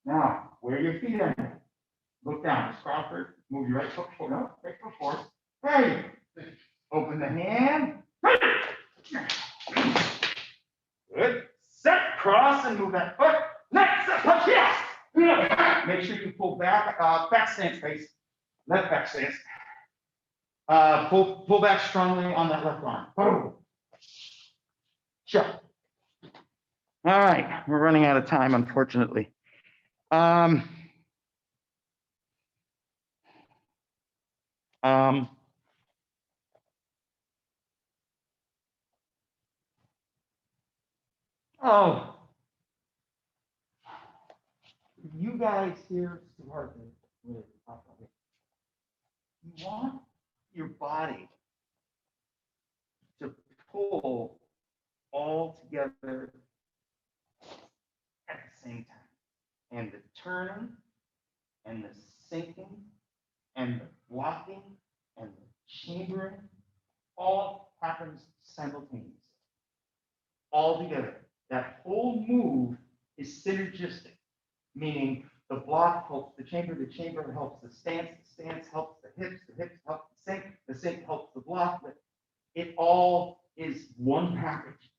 Now, where are your feet at? Look down. Crawford. Move your right foot forward. No, right foot forward. Hey. Open the hand. Good. Set, cross, and move that foot. Next, punch, yes. Make sure you pull back, back stance face. Left back stance. Pull back strongly on that left arm. Boom. Shut. All right, we're running out of time, unfortunately. Oh, you guys here, Stuart, you want your body to pull all together at the same time. And the turning and the sinking and the blocking and the chambering all happens simultaneously. All together. That whole move is synergistic, meaning the block helps the chamber helps the stance helps the hips help the sink helps the block. But it all is one package.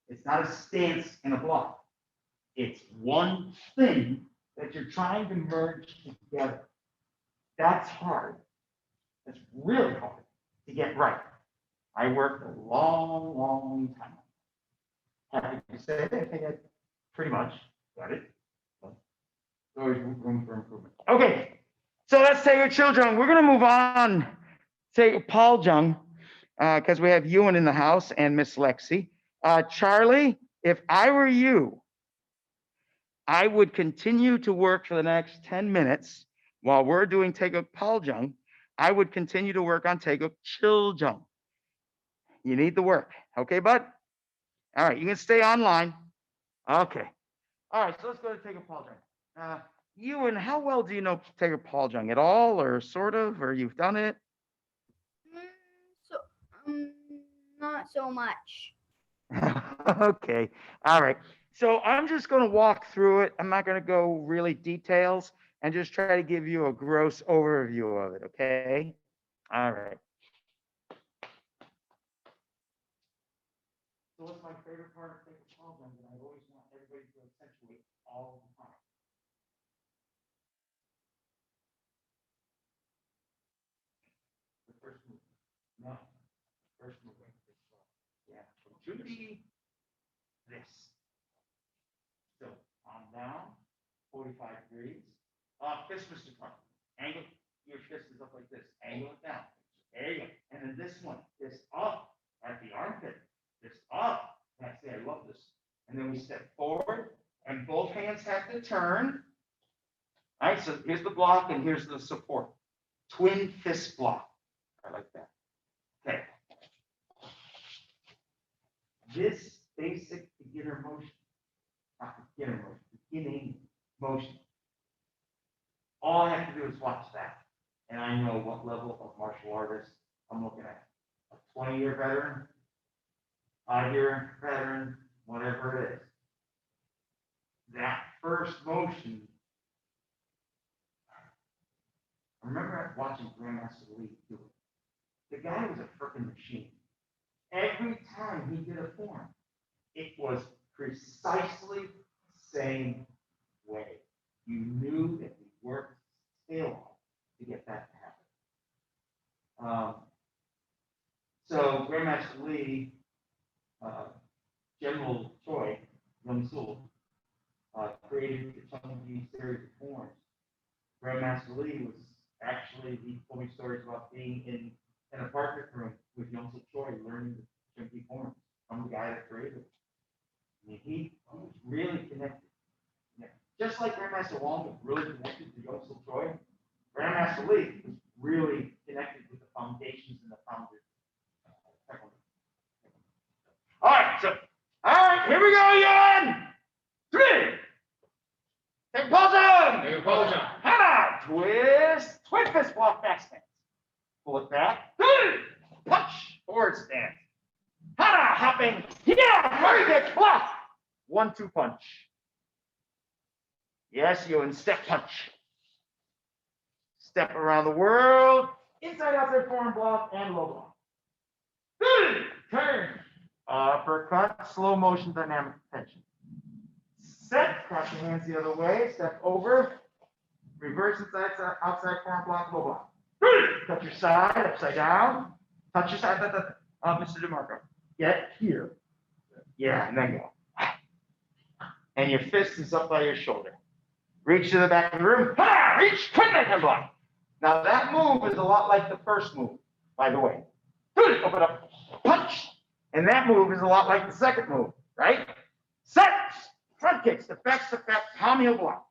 It's not a stance and a block. It's one thing that you're trying to merge together. That's hard. That's really hard to get right. I worked a long, long time. Happy to say, I think I pretty much got it. Always room for improvement. Okay, so let's say your children. We're going to move on. Say Paul Jung, because we have Ewan in the house and Miss Lexi. Charlie, if I were you, I would continue to work for the next 10 minutes while we're doing Taeguk Paljung. I would continue to work on Taeguk Chiljung. You need the work. Okay, bud? All right, you can stay online. Okay. All right, so let's go to Taeguk Paljung. Ewan, how well do you know Taeguk Paljung? At all, or sort of, or you've done it? Not so much. Okay. All right. So I'm just going to walk through it. I'm not going to go really details and just try to give you a gross overview of it. Okay. All right. So what's my favorite part of Taeguk Paljung that I always want everybody to accentuate all the time? The first move. No. First move. Yeah. Should be this. So palm down, 45 degrees. Fist to front. Angle your fist is up like this. Angle it down. There you go. And then this one, fist up at the armpit. Fist up. See, I love this. And then we step forward, and both hands have to turn. All right, so here's the block, and here's the support. Twin fist block. I like that. Okay. This basic beginning motion. All I have to do is watch that. And I know what level of martial artist I'm looking at. A 20-year veteran, 5-year veteran, whatever it is. That first motion, I remember watching Grandmaster Lee do it. The guy was a freaking machine. Every time he did a form, it was precisely the same way. You knew that he worked tail off to get that to happen. So Grandmaster Lee General Choi, Young Sul, created the Chunky series of forms. Grandmaster Lee was actually, he told me stories about being in an apartment room with Young Sul Choi learning the Chunky forms. I'm the guy that created it. I mean, he was really connected. Yeah. Just like Grandmaster Wong was really connected to Young Sul Choi, Grandmaster Lee was really connected with the foundations and the founders. All right, here we go again. 3. Take pause. Take a pause. Hana, twist, twin fist block back stance. Pull it back. Punch, forward stance. Hana, hopping. Yeah, very good. Block. 1-2 punch. Yes, you and step punch. Step around the world. Inside, outside, forearm block, and low block. Turn. Uppercut, slow motion, dynamic tension. Set, cross your hands the other way, step over, reverse inside, outside, forearm block, low block. Touch your side, upside down. Touch your side, Mr. DeMarco. Get here. Yeah, and then go. And your fist is up by your shoulder. Reach to the back of the room. Reach, twin knife block. Now that move is a lot like the first move, by the way. Open up, punch. And that move is a lot like the second move, right? Set, front kicks, defect, palm heel block.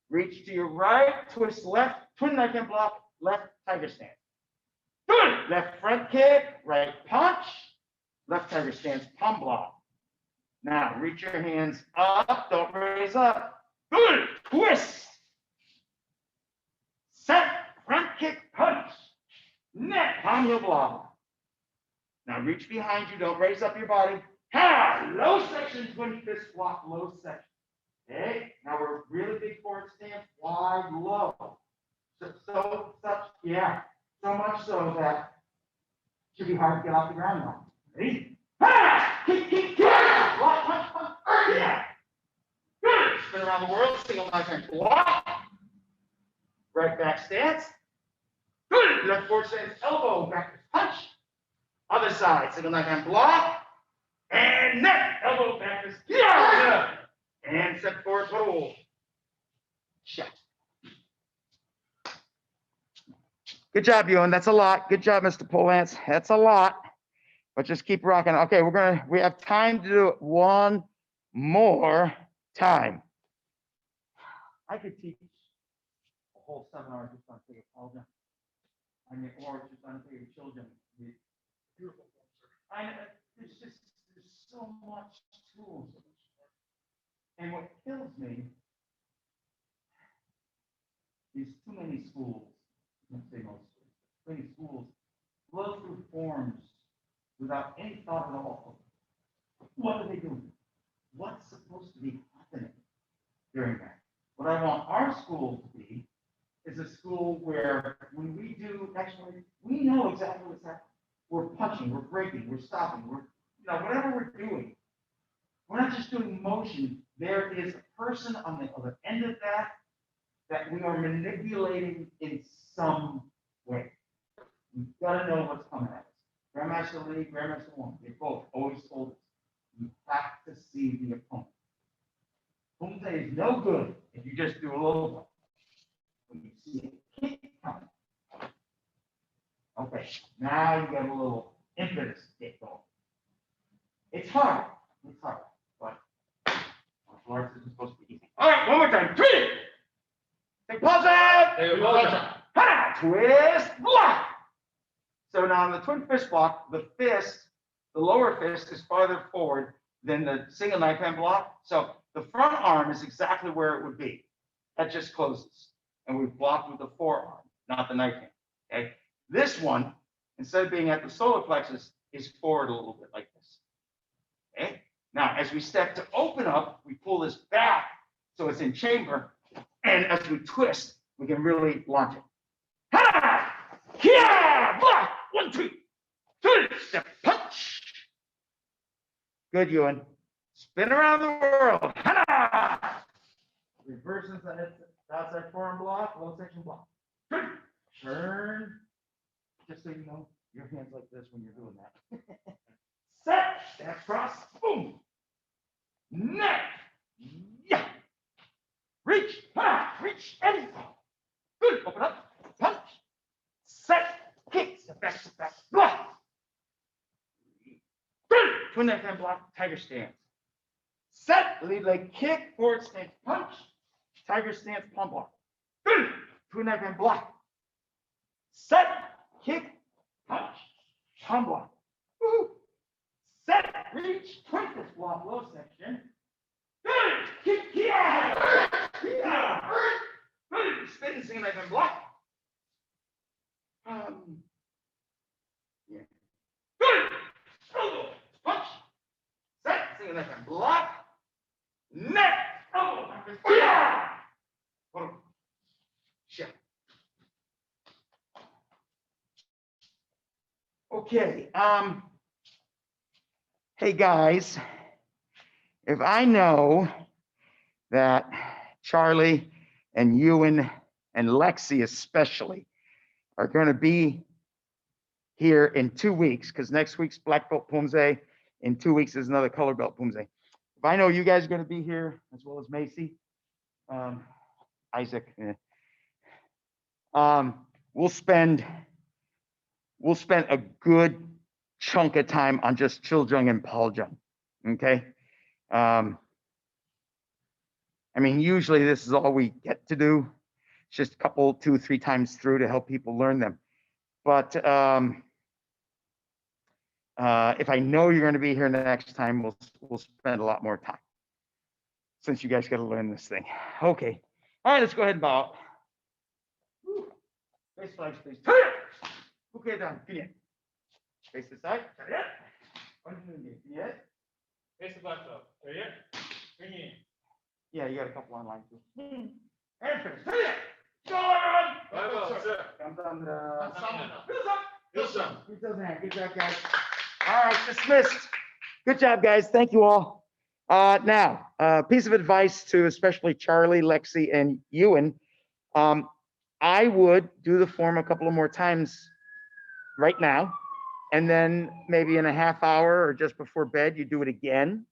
Reach to your right, twist left, twin knife and block, left tiger stance. Good. Left front kick, right punch, left tiger stance, palm block. Now reach your hands up, don't raise up. Good. Twist. Set, front kick, punch. Net, palm heel block. Now reach behind you, don't raise up your body. Ha! Low section, twin fist block, low section. Okay, now we're really big forward stance, wide, low. So much so that it should be hard to get off the ground now. Ready? Ha! Kick, block, punch, yeah. Good. Spin around the world, single knife and block. Right back stance. Good. Left forward stance, elbow, back punch. Other side, single knife hand block, and net, elbow back is, yeah! And step forward, hold. Shot. Good job, Ewan. That's a lot. Good job, Mr. Polance. That's a lot. But just keep rocking. Okay, we have time to do it one more time. I could teach a whole seminar just on figure children. Or just on figure children. Beautiful. I know, there's so much tools. And what kills me is too many schools, let's say most schools, too many schools blow through forms without any thought at all. What are they doing? What's supposed to be happening during that? What I want our school to be is a school where when we do, actually, we know exactly what's happening. We're punching, we're breaking, we're stopping, whatever we're doing. We're not just doing motion. There is a person on the other end of that we are manipulating in some way. We've got to know what's coming at us. Grandmaster Lee, Grandmaster Wong, they both always told us, you have to see the opponent. Poomse is no good if you just do a little one. When you see a kick coming. Okay, now you get a little impetus to get going. It's hard, but martial arts isn't supposed to be easy. All right, one more time. Twist it. Take pause out. Twist, block. So now in the twin fist block, the lower fist is farther forward than the single knife hand block. So the front arm is exactly where it would be. That just closes. And we've blocked with the forearm, not the knife hand. Okay. This one, instead of being at the solar plexus, is forward a little bit like this. Okay. Now, as we step to open up, we pull this back so it's in chamber. And as we twist, we can really launch it. Ha! Yeah! Block! 1, 2, 3, step punch. Good, Ewan. Spin around the world. Ha! Reverse inside, outside forearm block, low section block. Turn. Just so you know, your hands like this when you're doing that. Set. cross, boom. Neck, yeah. Reach, reach, and good. Open up, punch, set, kick, step back, block. Good. Twin neck and block, tiger stance. Set, lead leg kick, forward stance, punch, tiger stance, palm block. Good. Twin neck and block. Set, kick, punch, palm block. Woo. Set, reach, twinkle, block, low section. Good. Kick, yeah. Yeah. Good. Spin, single knife and block. Yeah. Good. Elbow, punch. Set, single knife and block. Neck, elbow, yeah. Shit. Okay, hey guys, if I know that Charlie and Ewan and Lexi especially are going to be here in 2 weeks, because next week's black belt Poomse, in 2 weeks is another color belt Poomse. If I know you guys are going to be here, as well as Macy, Isaac, we'll spend a good chunk of time on just Chiljung and Paljung. Okay. I mean, usually this is all we get to do. It's just a couple, 2-3 times through to help people learn them. But if I know you're going to be here next time, we'll spend a lot more time, since you guys got to learn this thing. Okay. All right, let's go ahead and bow. Face flags, please. Okay, down. Face the side. Face the black belt. Chariot. Bring in. Yeah, you got a couple online too. And finish. Go on. Black belt, sir. Comes on the. Yes, sir. Good job, guys. All right, dismissed. Good job, guys. Thank you all. Now, piece of advice to especially Charlie, Lexi, and Ewan. I would do the form a couple of more times right now, and then maybe in a half hour or just before bed, you do it again,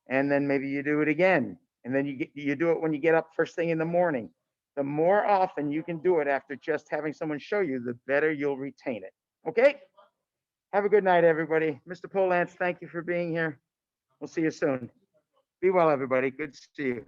and then maybe you do it again, and then you do it when you get up first thing in the morning. The more often you can do it after just having someone show you, the better you'll retain it. Okay? Have a good night, everybody. Mr. Polance, thank you for being here. We'll see you soon. Be well, everybody. Good to see you.